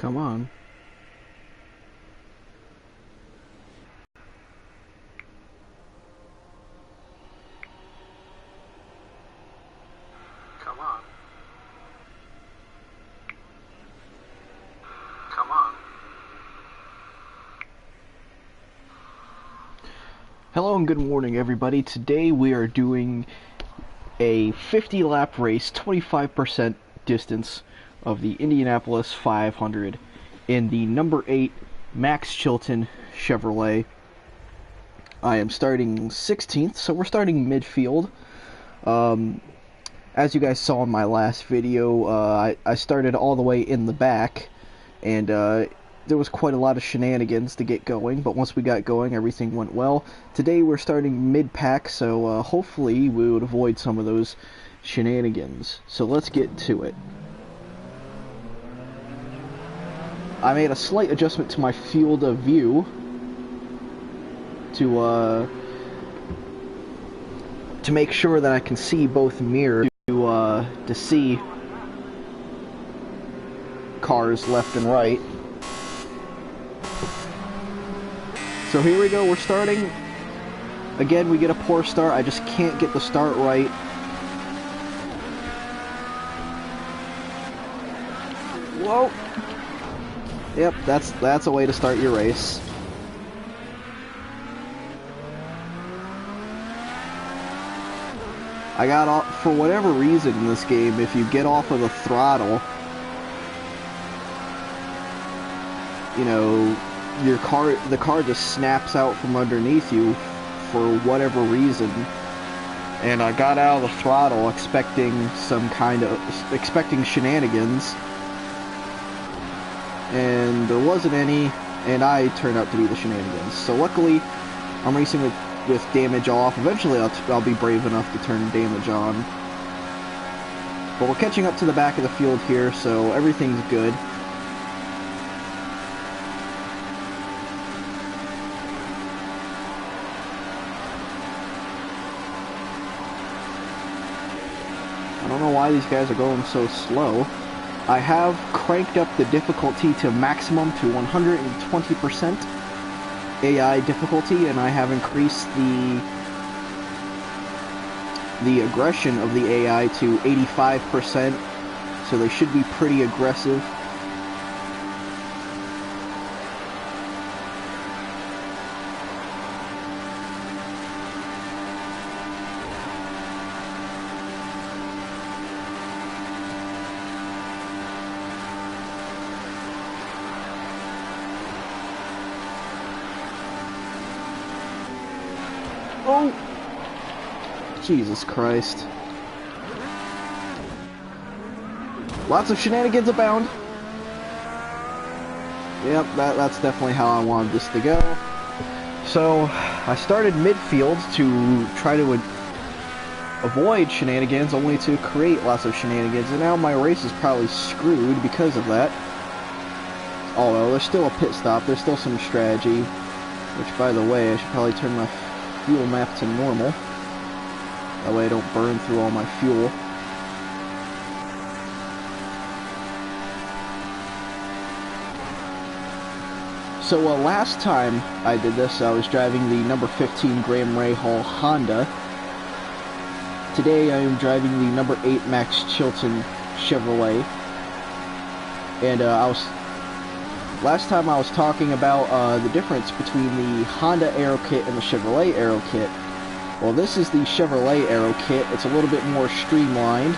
Come on. Come on. Come on. Hello and good morning, everybody. Today we are doing a 50-lap race, 25% distance of the Indianapolis 500 in the number 8 Max Chilton Chevrolet. I am starting 16th, so we're starting midfield. As you guys saw in my last video, I started all the way in the back, and there was quite a lot of shenanigans to get going, but once we got going, everything went well. Today we're starting mid-pack, so hopefully we would avoid some of those shenanigans. So let's get to it. I made a slight adjustment to my field of view to make sure that I can see both mirrors to see cars left and right. So here we go, we're starting. Again, we get a poor start. I just can't get the start right. Whoa! Yep, that's a way to start your race. I got off, for whatever reason in this game, if you get off of the throttle, you know, the car just snaps out from underneath you for whatever reason. And I got out of the throttle expecting expecting shenanigans, and there wasn't any, and I turned out to be the shenanigans. So luckily, I'm racing with damage off. Eventually I'll be brave enough to turn damage on. But we're catching up to the back of the field here, so everything's good. I don't know why these guys are going so slow. I have cranked up the difficulty to maximum to 120% AI difficulty, and I have increased the aggression of the AI to 85%, so they should be pretty aggressive. Oh! Jesus Christ. Lots of shenanigans abound. Yep, that's definitely how I wanted this to go. So, I started midfield to try to avoid shenanigans, only to create lots of shenanigans, and now my race is probably screwed because of that. Oh well, there's still a pit stop, there's still some strategy, which, by the way, I should probably turn my fuel map to normal. That way I don't burn through all my fuel. So last time I did this, I was driving the number 15 Graham Rahal Honda. Today I am driving the number 8 Max Chilton Chevrolet. And last time I was talking about the difference between the Honda Aero Kit and the Chevrolet Aero Kit. Well, this is the Chevrolet Aero Kit. It's a little bit more streamlined.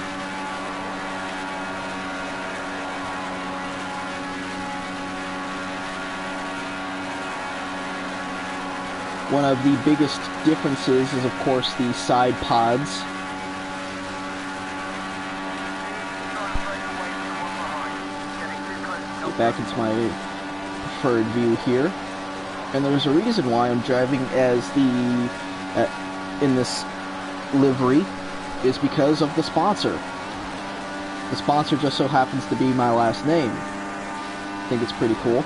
One of the biggest differences is, of course, the side pods. Get back into my preferred view here. And there's a reason why I'm driving as in this livery, is because of the sponsor. The sponsor just so happens to be my last name. I think it's pretty cool.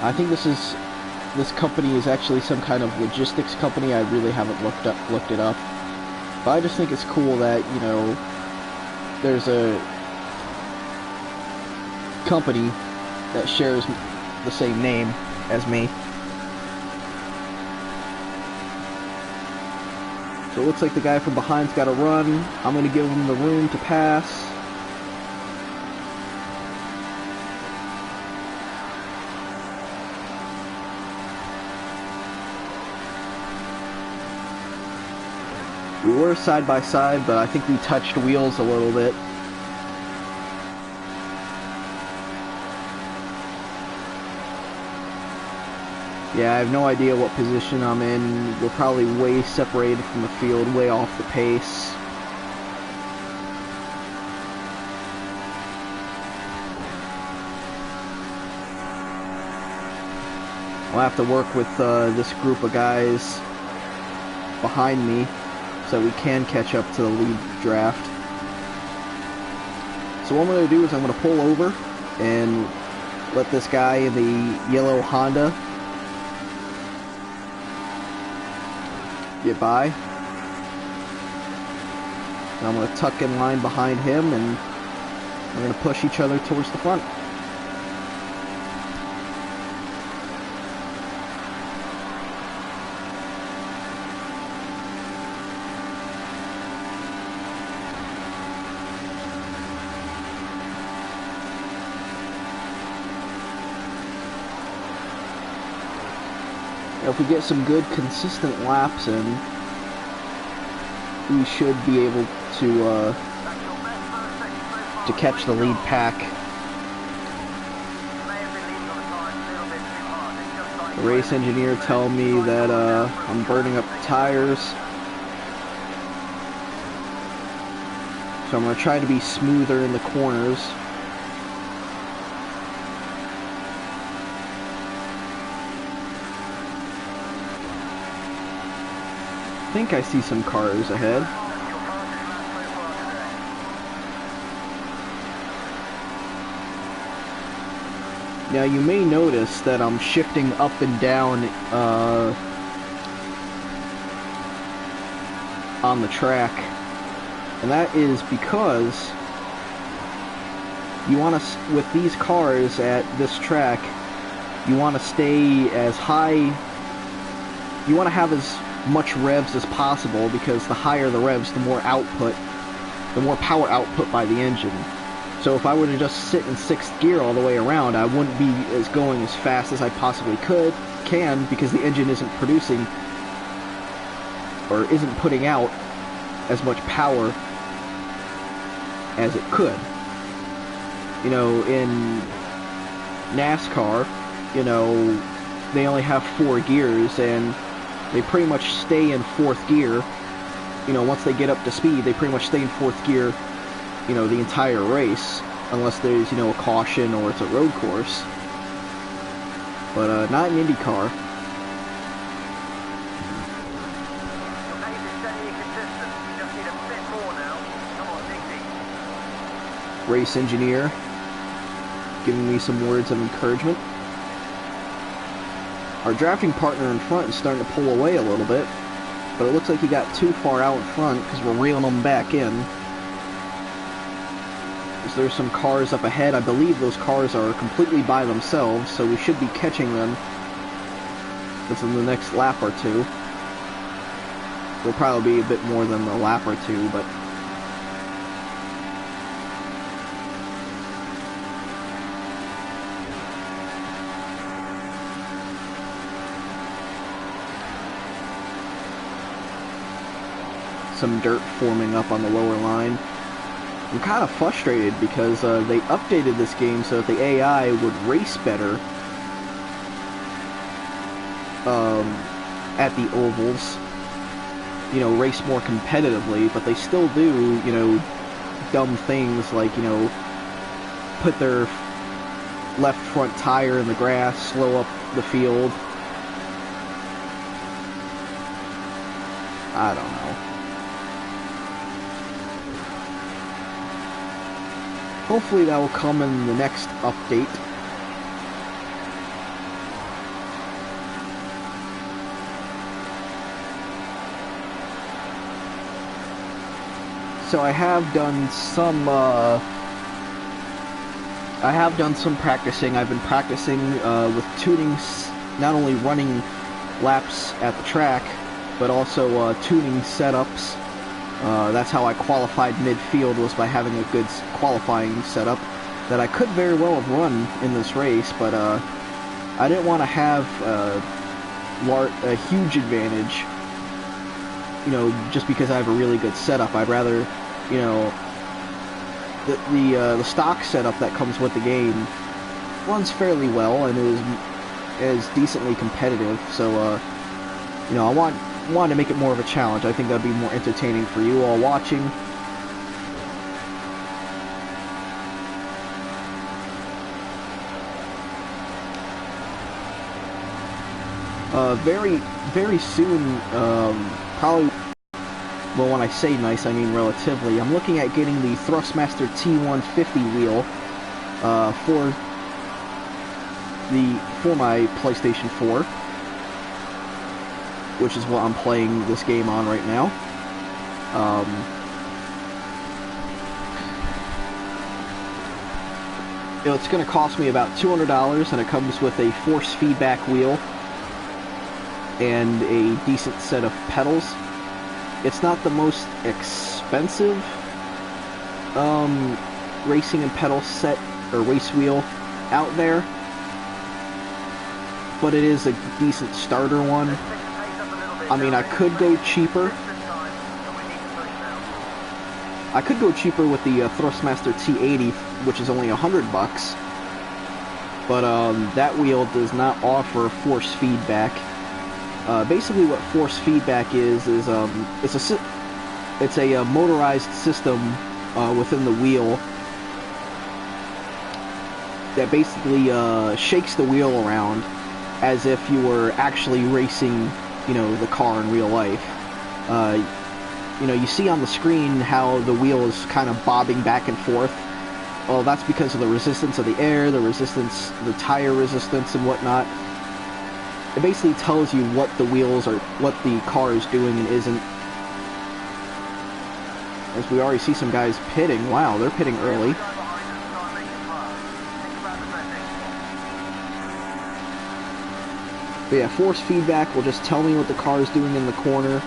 I think this company is actually some kind of logistics company. I really haven't looked it up. But I just think it's cool that, you know, there's a company that shares the same name as me. So it looks like the guy from behind's got to run. I'm going to give him the room to pass. We were side by side, but I think we touched wheels a little bit. Yeah, I have no idea what position I'm in. We're probably way separated from the field, way off the pace. I'll have to work with this group of guys behind me so we can catch up to the lead draft. So what I'm going to do is I'm going to pull over and let this guy in the yellow Honda get by. And I'm going to tuck in line behind him, and we're going to push each other towards the front. If we get some good, consistent laps in, we should be able to catch the lead pack. The race engineer telling me that I'm burning up the tires, so I'm going to try to be smoother in the corners. I think I see some cars ahead. Now you may notice that I'm shifting up and down on the track, and that is because you want to, with these cars at this track, you want to stay as high, you want to have as much revs as possible, because the higher the revs, the more output, the more power output by the engine. So if I were to just sit in 6th gear all the way around, I wouldn't be going as fast as I possibly can, because the engine isn't producing, or isn't putting out as much power as it could. You know, in NASCAR, you know, they only have 4 gears, and they pretty much stay in 4th gear. You know, once they get up to speed, they pretty much stay in 4th gear, you know, the entire race, unless there's, you know, a caution or it's a road course. But not in Indy Car. Race engineer giving me some words of encouragement. Our drafting partner in front is starting to pull away a little bit, but it looks like he got too far out in front because we're reeling him back in. There's some cars up ahead. I believe those cars are completely by themselves, so we should be catching them within the next lap or two. It'll probably be a bit more than a lap or two, but some dirt forming up on the lower line. I'm kind of frustrated because they updated this game so that the AI would race better at the ovals, you know, race more competitively, but they still do, you know, dumb things like, you know, put their left front tire in the grass, slow up the field. I don't know. Hopefully that will come in the next update. So I have done some I have done some practicing. I've been practicing with tuning, not only running laps at the track, but also tuning setups. That's how I qualified midfield, was by having a good qualifying setup that I could very well have run in this race, but I didn't want to have a huge advantage, you know, just because I have a really good setup. I'd rather, you know, the stock setup that comes with the game runs fairly well and is decently competitive. So, you know, I wanted to make it more of a challenge. I think that'd be more entertaining for you all watching. Very soon, probably, well, when I say nice, I mean relatively, I'm looking at getting the Thrustmaster T150 wheel for my PlayStation 4, which is what I'm playing this game on right now. You know, it's going to cost me about $200, and it comes with a force feedback wheel and a decent set of pedals. It's not the most expensive racing and pedal set or race wheel out there, but it is a decent starter one. I mean, I could go cheaper. I could go cheaper with the Thrustmaster T80, which is only $100, but that wheel does not offer force feedback. Basically, what force feedback is it's a motorized system within the wheel that basically shakes the wheel around as if you were actually racing, you know, the car in real life. You know, you see on the screen how the wheel is kind of bobbing back and forth. Well, that's because of the resistance of the air, the tire resistance and whatnot. It basically tells you what the wheels are, what the car is doing and isn't. As we already see some guys pitting. Wow, they're pitting early. But yeah, force feedback will just tell me what the car is doing in the corner.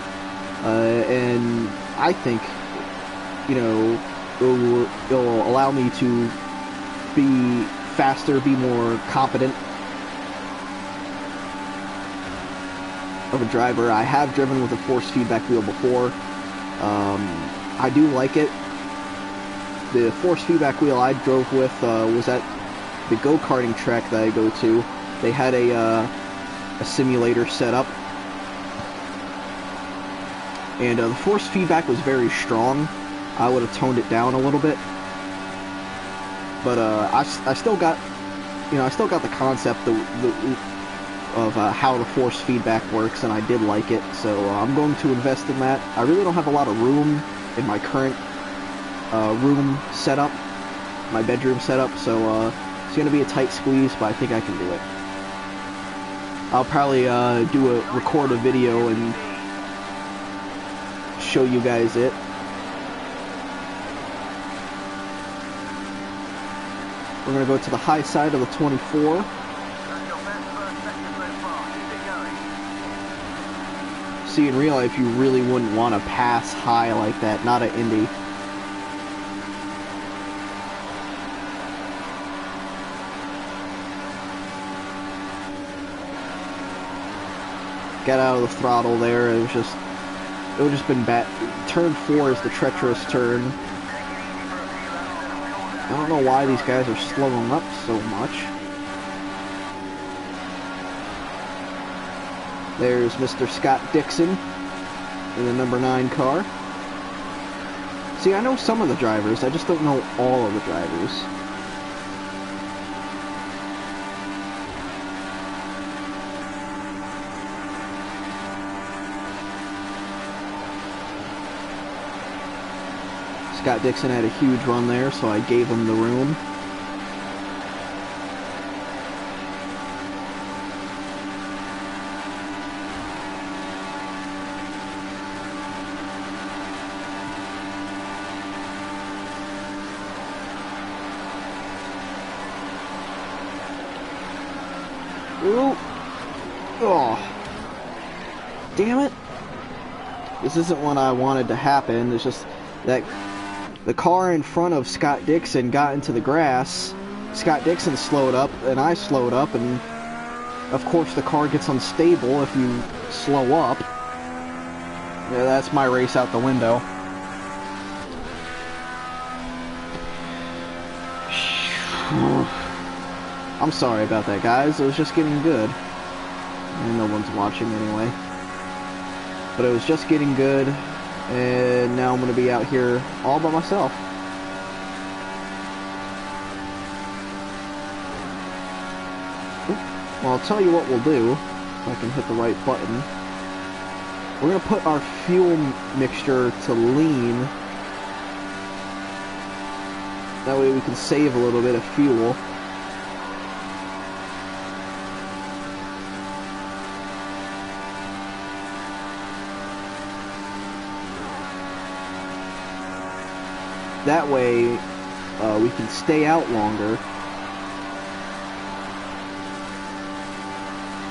And I think, you know, it'll allow me to be faster, be more competent of a driver. I have driven with a force feedback wheel before. I do like it. The force feedback wheel I drove with was at the go-karting track that I go to. They had a simulator set up, and the force feedback was very strong. I would have toned it down a little bit, but I still got, you know, I still got the concept of how the force feedback works, and I did like it, so I'm going to invest in that. I really don't have a lot of room in my current room setup, my bedroom setup, so it's going to be a tight squeeze, but I think I can do it. I'll probably record a video and show you guys it. We're going to go to the high side of the 24. See, in real life, you really wouldn't want to pass high like that, not at Indy. Got out of the throttle there. It would just been bad. Turn 4 is the treacherous turn. I don't know why these guys are slowing up so much. There's Mr. Scott Dixon in the number 9 car. See, I know some of the drivers, I just don't know all of the drivers. Scott Dixon had a huge run there, so I gave him the room. Ooh. Oh. Damn it. This isn't what I wanted to happen. It's just that the car in front of Scott Dixon got into the grass. Scott Dixon slowed up, and I slowed up, and of course the car gets unstable if you slow up. Yeah, that's my race out the window. I'm sorry about that, guys. It was just getting good. And no one's watching anyway. But it was just getting good, and now I'm going to be out here all by myself. Well, I'll tell you what we'll do, if I can hit the right button. We're going to put our fuel mixture to lean. That way we can save a little bit of fuel. That way, we can stay out longer.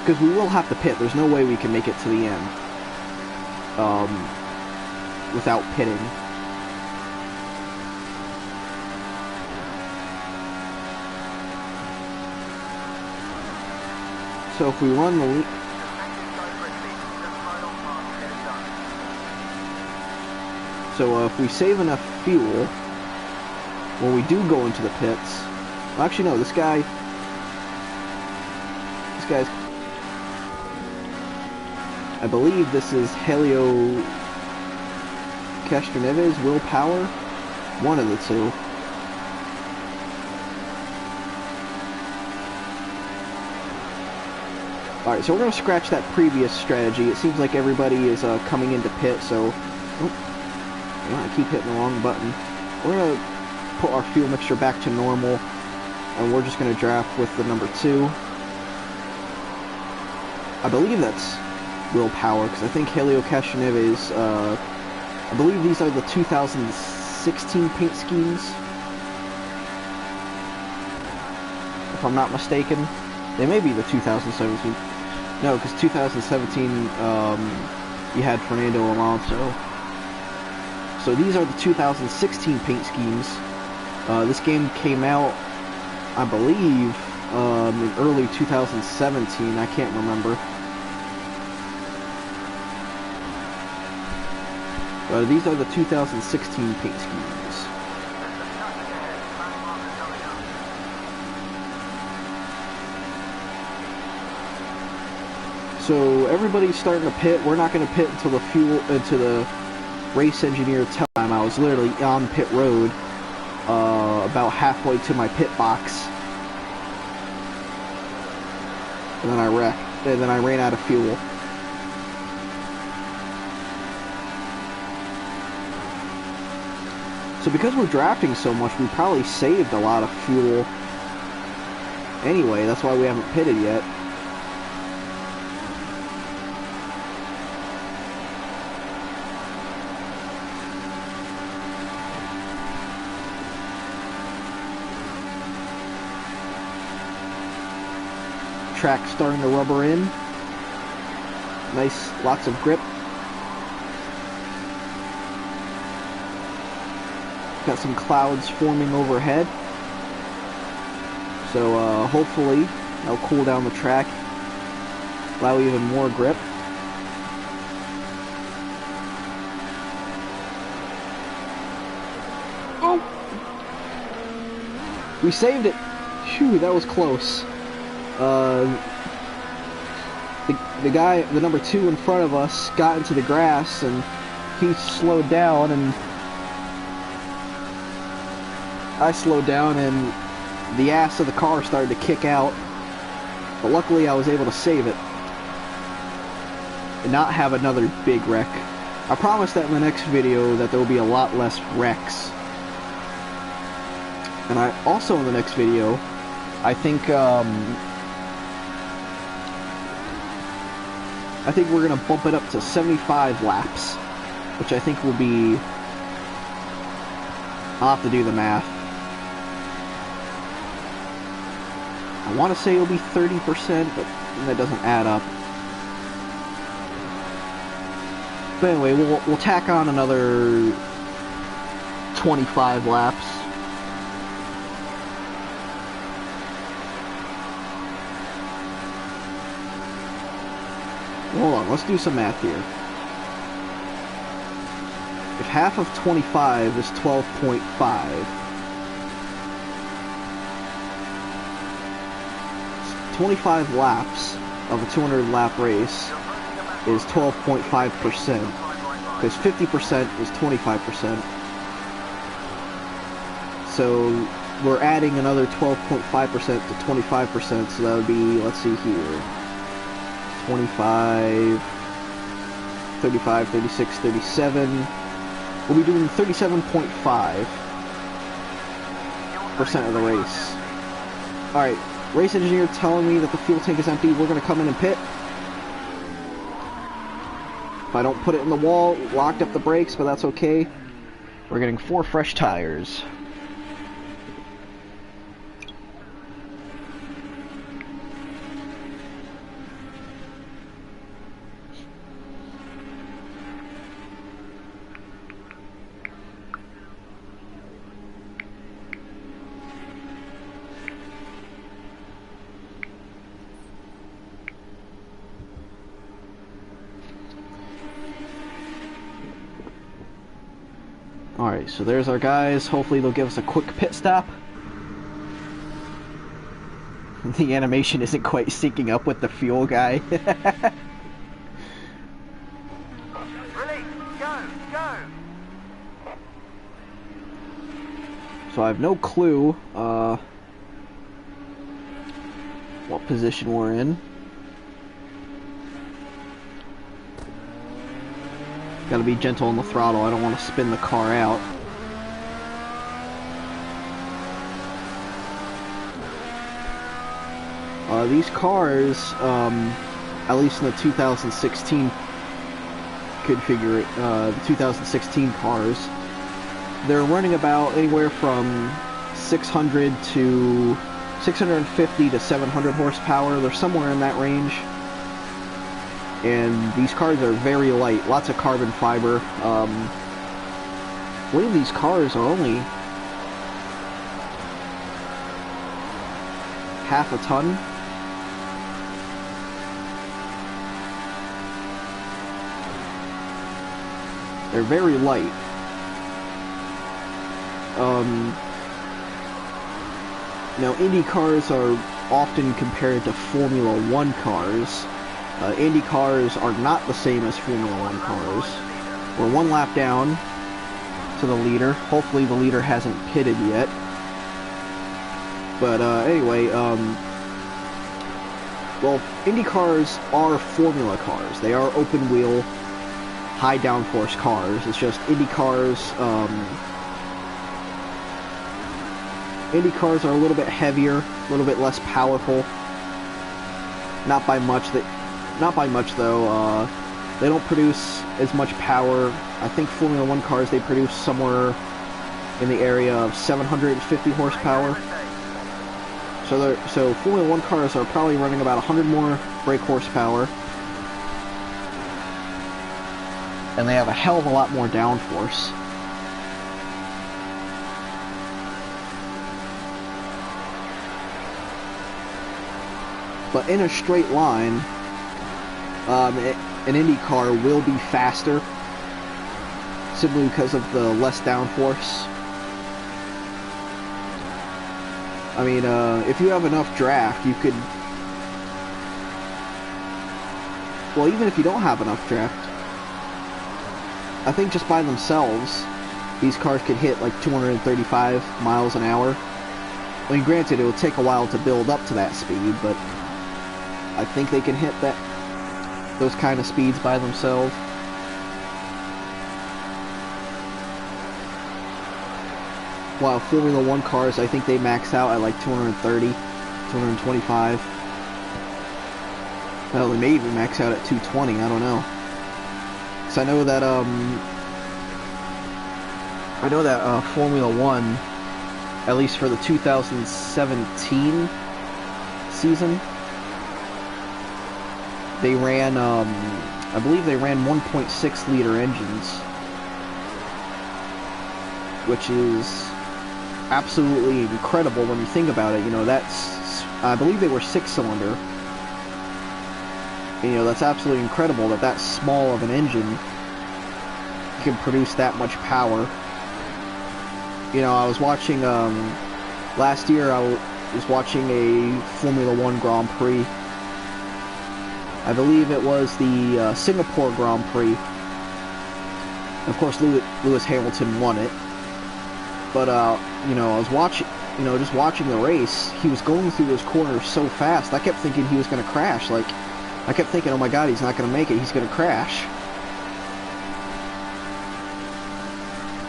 Because we will have to pit. There's no way we can make it to the end. Without pitting. So if we run the... So if we save enough fuel, when we do go into the pits... Well, actually, no, this guy's... I believe this is Helio Castroneves, Willpower, one of the two. Alright, so we're going to scratch that previous strategy. It seems like everybody is coming into pit, so... I keep hitting the wrong button. We're going to put our fuel mixture back to normal, and we're just going to draft with the number 2. I believe that's Willpower, because I think Helio Castroneves, I believe these are the 2016 paint schemes, if I'm not mistaken. They may be the 2017. No, because 2017, you had Fernando Alonso. So these are the 2016 paint schemes. This game came out, I believe, in early 2017. I can't remember. These are the 2016 paint schemes. So everybody's starting to pit. We're not going to pit until the race engineer tell time. I was literally on pit road, about halfway to my pit box, and then I wrecked. And then I ran out of fuel. So because we're drafting so much, we probably saved a lot of fuel anyway. That's why we haven't pitted yet. Track starting to rubber in. Nice, lots of grip. Got some clouds forming overhead. So hopefully that'll cool down the track, allow even more grip. Oh! We saved it! Phew, that was close. The guy, the number 2 in front of us, got into the grass and he slowed down, and I slowed down, and the ass of the car started to kick out, but luckily I was able to save it and not have another big wreck. I promise that in the next video that there will be a lot less wrecks. And I also, in the next video, I think we're gonna bump it up to 75 laps, which I think will be, I'll have to do the math. I want to say it'll be 30%, but that doesn't add up. But anyway, we'll tack on another 25 laps. Hold on, let's do some math here. If half of 25 is 12.5, 25 laps of a 200 lap race is 12.5%, because 50% is 25%. So we're adding another 12.5% to 25%, so that would be, let's see here, 25, 35, 36, 37. We'll be doing 37.5% of the race. Alright, race engineer telling me that the fuel tank is empty. We're going to come in and pit. If I don't put it in the wall, locked up the brakes, but that's okay. We're getting 4 fresh tires. Alright, so there's our guys. Hopefully they'll give us a quick pit stop. The animation isn't quite syncing up with the fuel guy. Release! Go! Go! So I have no clue what position we're in. Gotta be gentle on the throttle, I don't want to spin the car out. These cars, at least in the 2016 the 2016 cars, they're running about anywhere from 600 to 650 to 700 horsepower. They're somewhere in that range. And these cars are very light, lots of carbon fiber. I believe these cars are only half a ton. They're very light. Now, Indy cars are often compared to Formula 1 cars. Indy cars are not the same as Formula 1 cars. We're 1 lap down to the leader. Hopefully the leader hasn't pitted yet. But anyway, well, Indy cars are Formula cars. They are open wheel, high downforce cars. It's just Indy cars are a little bit heavier, a little bit less powerful. Not by much though. They don't produce as much power. I think Formula 1 cars, they produce somewhere in the area of 750 horsepower. So Formula 1 cars are probably running about 100 more brake horsepower. And they have a hell of a lot more downforce. But in a straight line, an Indy car will be faster, simply because of the less downforce. I mean, if you have enough draft, you could... Well, even if you don't have enough draft, I think just by themselves, these cars could hit like 235 miles an hour. I mean, granted, it will take a while to build up to that speed, but I think they can hit those kind of speeds by themselves. While Formula 1 cars, I think they max out at like 230, 225. Well, they may even max out at 220, I don't know. Because I know that Formula 1, at least for the 2017 season. They ran, I believe they ran 1.6 liter engines, which is absolutely incredible when you think about it. You know, that's, I believe they were 6-cylinder. You know, that's absolutely incredible that that small of an engine can produce that much power. You know, I was watching, last year I was watching a Formula 1 Grand Prix. I believe it was the Singapore Grand Prix. Of course, Lewis Hamilton won it. But, you know, I was watching, you know, just watching the race. He was going through those corners so fast, I kept thinking he was going to crash. Like, I kept thinking, oh my god, he's not going to make it, he's going to crash.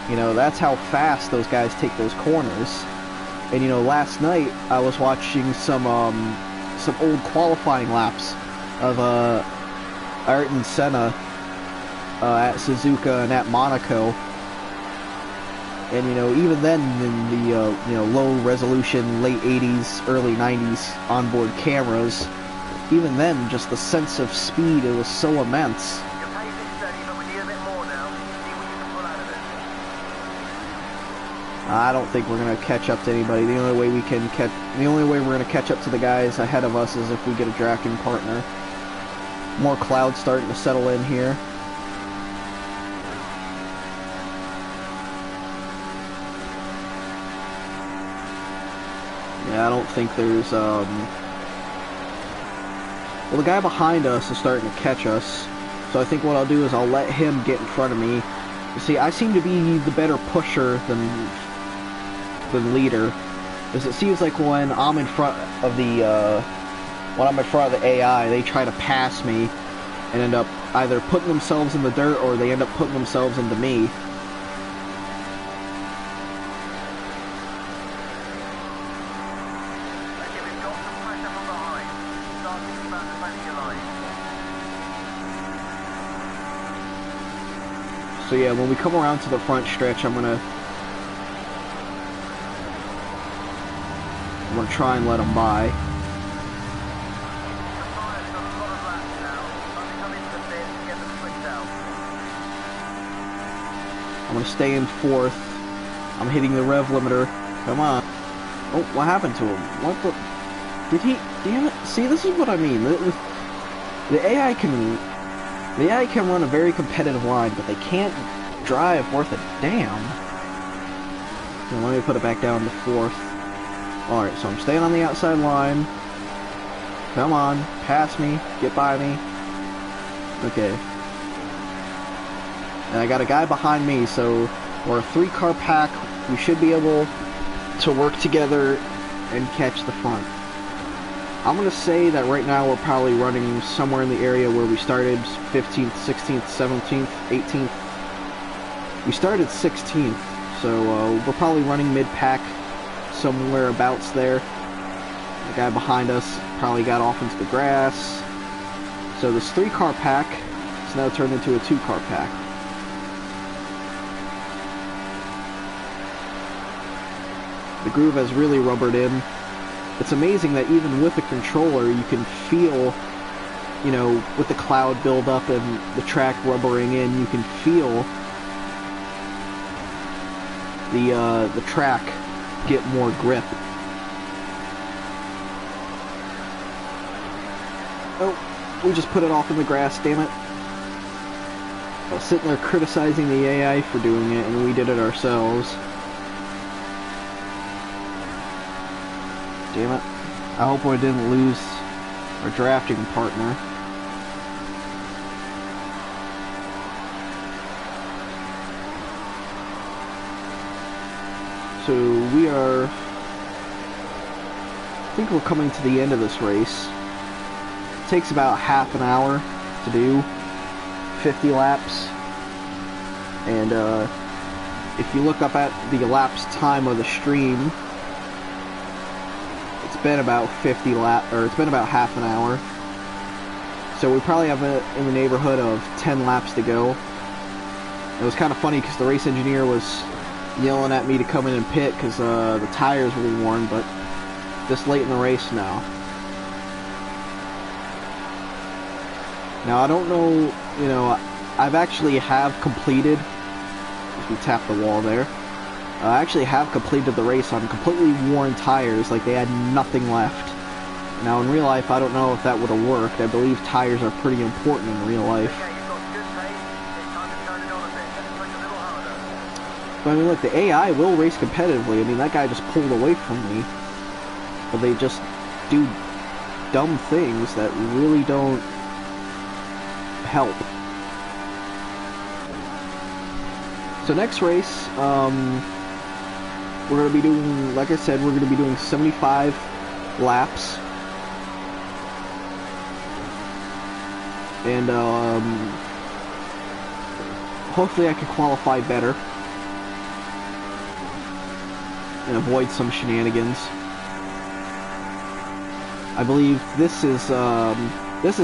You know, that's how fast those guys take those corners. And, you know, last night, I was watching some old qualifying laps of Ayrton Senna at Suzuka and at Monaco. And, you know, even then, in the, you know, low-resolution, late 80s, early 90s onboard cameras, even then, just the sense of speed, it was so immense. Your pace is steady, but we need a bit more now. See what you can pull out of it. I don't think we're gonna catch up to anybody. The only way we're gonna catch up to the guys ahead of us is if we get a drafting partner. More clouds starting to settle in here. Yeah, I don't think there's, well, the guy behind us is starting to catch us, so I think what I'll do is I'll let him get in front of me. You see, I seem to be the better pusher than leader, because it seems like when I'm in front of the, AI, they try to pass me and end up either putting themselves in the dirt or they end up putting themselves into me. So yeah, when we come around to the front stretch, I'm gonna try and let them by. I'm gonna stay in fourth. I'm hitting the rev limiter. Come on. Oh, what happened to him? What the? Did he? Damn it! See, this is what I mean. The AI can run a very competitive line, but they can't drive worth a damn. So let me put it back down to fourth. Alright, so I'm staying on the outside line. Come on, pass me, get by me. Okay. And I got a guy behind me, so we're a 3-car pack. We should be able to work together and catch the front. I'm going to say that right now we're probably running somewhere in the area where we started, 15th, 16th, 17th, 18th. We started 16th, so we're probably running mid-pack somewhere abouts there. The guy behind us probably got off into the grass. So this 3-car pack is now turned into a 2-car pack. The groove has really rubbered in. It's amazing that even with the controller, you can feel, you know, with the cloud buildup and the track rubbering in, you can feel the track get more grip. Oh, we just put it off in the grass, damn it. I was sitting there criticizing the AI for doing it, and we did it ourselves. Damn it. I hope I didn't lose our drafting partner. So we are... I think we're coming to the end of this race. It takes about half an hour to do. 50 laps. And if you look up at the elapsed time of the stream, it's been about 50 laps, or it's been about half an hour. So we probably have in the neighborhood of 10 laps to go. It was kind of funny because the race engineer was yelling at me to come in and pit because the tires were worn, but this late in the race now. Now I don't know, you know, I've actually have completed, if you tap the wall there, I actually have completed the race on completely worn tires, like they had nothing left. Now in real life I don't know if that would have worked. I believe tires are pretty important in real life. Okay, you've got good pace. It's time to turn it on a bit. Let's push a little harder. But I mean, look, the AI will race competitively. I mean, that guy just pulled away from me. But they just do dumb things that really don't help. So next race, we're going to be doing, like I said, we're going to be doing 75 laps. And hopefully I can qualify better and avoid some shenanigans. I believe this is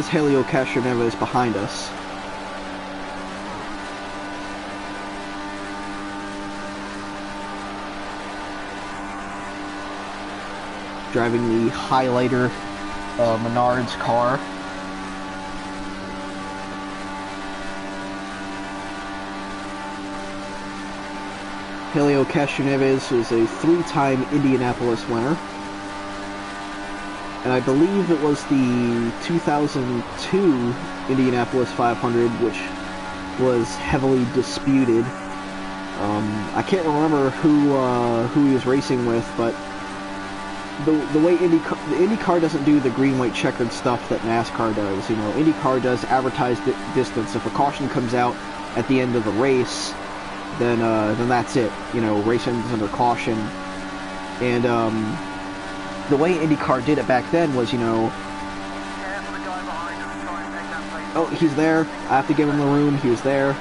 Helio Castroneves behind us. Driving the highlighter Menard's car. Helio Castroneves is a 3-time Indianapolis winner. And I believe it was the 2002 Indianapolis 500, which was heavily disputed. I can't remember who he was racing with, but the way the Indy Car doesn't do the green, white, checkered stuff that NASCAR does. You know, Indy Car does advertised distance. If a caution comes out at the end of the race, then that's it. You know, race ends under caution. And the way IndyCar did it back then was, you know, Careful the guy behind us. Try and take that pace. oh, he's there. I have to give him the room. He was there.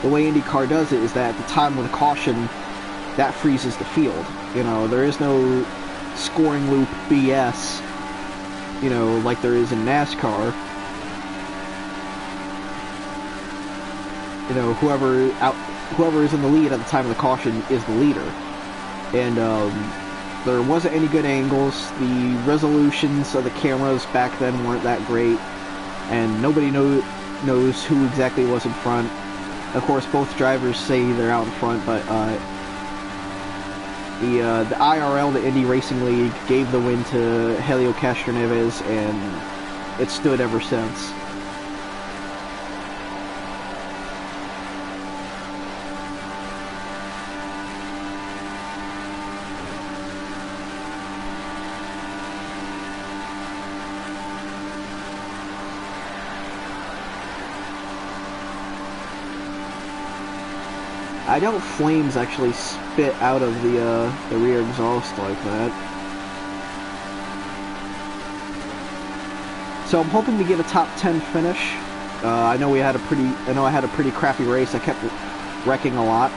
The way IndyCar does it is that at the time of the caution, that freezes the field. You know, there is no scoring loop BS, you know, like there is in NASCAR. You know, whoever is in the lead at the time of the caution is the leader. And there wasn't any good angles. The resolutions of the cameras back then weren't that great, and nobody knows who exactly was in front. Of course, both drivers say they're out in front, but the IRL, the Indy Racing League, gave the win to Helio Castroneves, and it stood ever since. I doubt flames actually spit out of the rear exhaust like that. So I'm hoping to get a top 10 finish. I know I had a pretty crappy race. I kept wrecking a lot,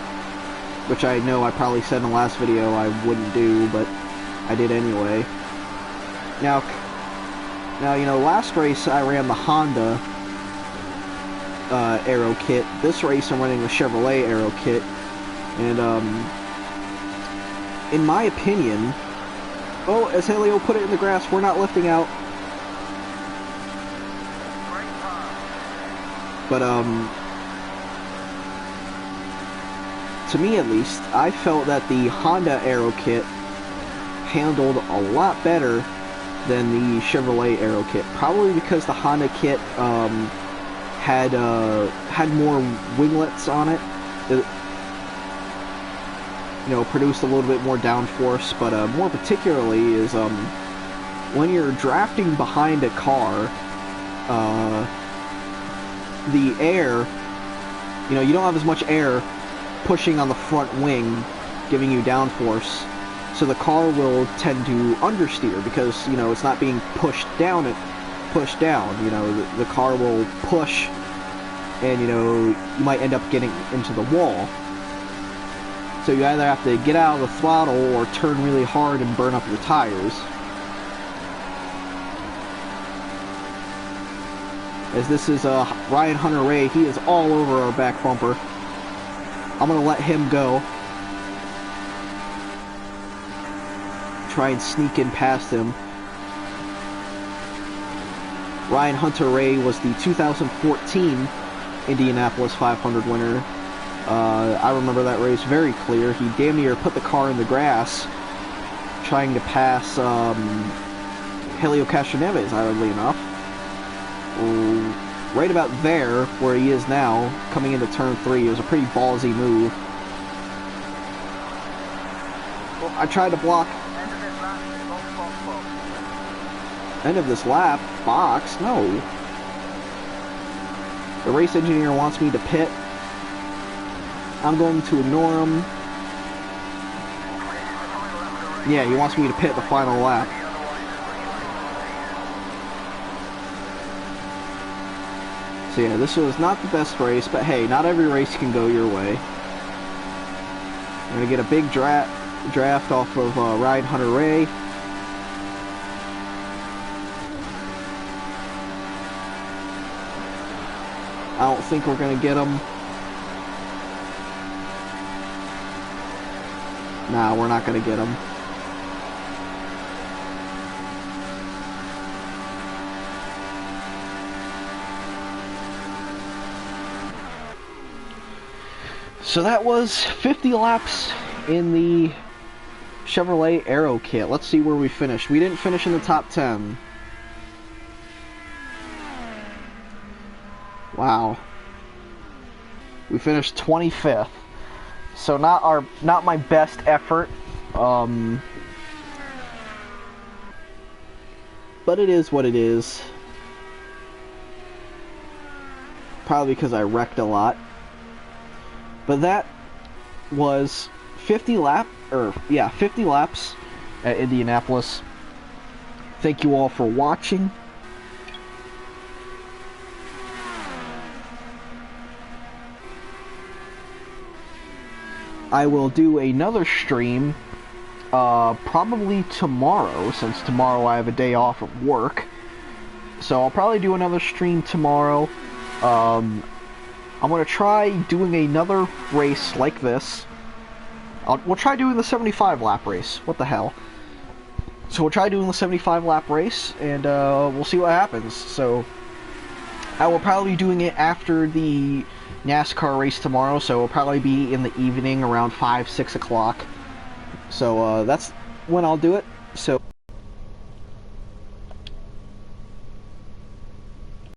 which I know I probably said in the last video I wouldn't do, but I did anyway. Now, you know, last race I ran the Honda aero kit. This race I'm running the Chevrolet aero kit, and in my opinion, oh, as Helio put it in the grass, we're not lifting out. But to me at least, I felt that the Honda aero kit handled a lot better than the Chevrolet aero kit, probably because the Honda kit had more winglets on it. It, you know, produced a little bit more downforce, but more particularly is when you're drafting behind a car, the air, you know, you don't have as much air pushing on the front wing, giving you downforce, so the car will tend to understeer because, you know, it's not being pushed down. You know, the car will push, and, you know, you might end up getting into the wall. So you either have to get out of the throttle or turn really hard and burn up your tires. As this is Ryan Hunter-Reay, he is all over our back bumper. I'm going to let him go. Try and sneak in past him. Ryan Hunter-Reay was the 2014 Indianapolis 500 winner. I remember that race very clear. He damn near put the car in the grass trying to pass Helio Castroneves, oddly enough. Right about there, where he is now, coming into turn 3, it was a pretty ballsy move. Well, I tried to block. End of this lap? Box? No. The race engineer wants me to pit. I'm going to ignore him. Yeah, he wants me to pit the final lap. So yeah, this was not the best race, but hey, not every race can go your way. I'm going to get a big draft off of Ryan Hunter-Reay. I don't think we're going to get him. Nah, we're not going to get him. So that was 50 laps in the Chevrolet Aero kit. Let's see where we finished. We didn't finish in the top 10. Wow. We finished 25th. So not my best effort. But it is what it is. Probably because I wrecked a lot. But that was 50 laps at Indianapolis. Thank you all for watching. I will do another stream probably tomorrow, since tomorrow I have a day off of work. So I'll probably do another stream tomorrow. I'm going to try doing another race like this. We'll try doing the 75 lap race. What the hell? So we'll try doing the 75 lap race, and we'll see what happens. So I will probably be doing it after the NASCAR race tomorrow, so it'll probably be in the evening around 5-6 o'clock. So that's when I'll do it. So